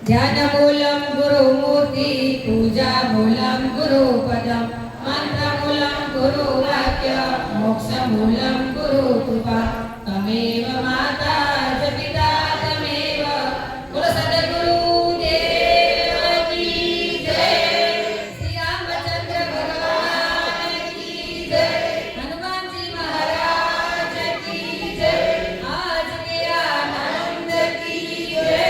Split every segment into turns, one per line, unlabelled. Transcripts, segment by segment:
ध्यानमूलं गुरुमूर्ति पूजामूलं गुरुपदं मन्त्रमूलं गुरुवाक्य मोक्षमूलं गुरुकृपा तमेव माता च पिता तमेव बोल सद्गुरुदेव की जय श्री रामचंद्र भगवान की जय हनुमान जी महाराज की जय आज के आनंद की जय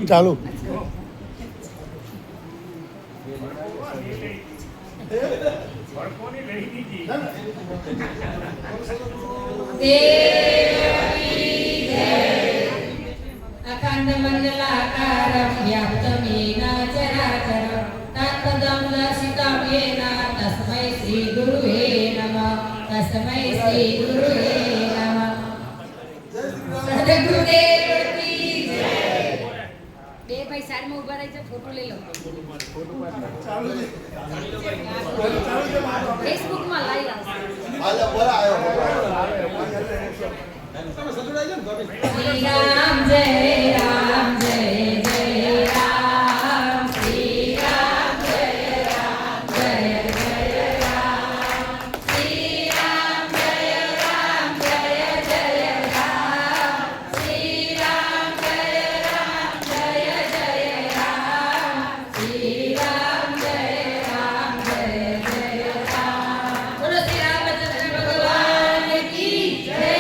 ચાલુ
અખંડ મંડલાકારં વ્યાપ્તમેન ચરાચરં તત્પદં દર્શિतं येन તસ્મૈ શ્રી ગુરુવે નમઃ તસ્મૈ શ્રી ગુરુવે નમઃ સદગુરુદેવ કી જય બે ભાઈ સાઈડમાં ઊભા રહી જાઓ ફોટો લઈ લો ફેસબુક માં લાઈવ આવશે શ્રી રામ જય રામ જય જય રામ શ્રી રામ જય રામ જય જય રામ શ્રી રામ જય રામ જય જય રામ શ્રી રામ જય રામ જય જય રામ શ્રી રામ જય રામ જય જય રામ બોલો શ્રી રામચંદ્ર ભગવાન કી જય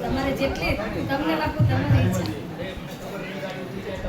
તમારે જેટલી તમને બાપુ તમારી ઈચ્છા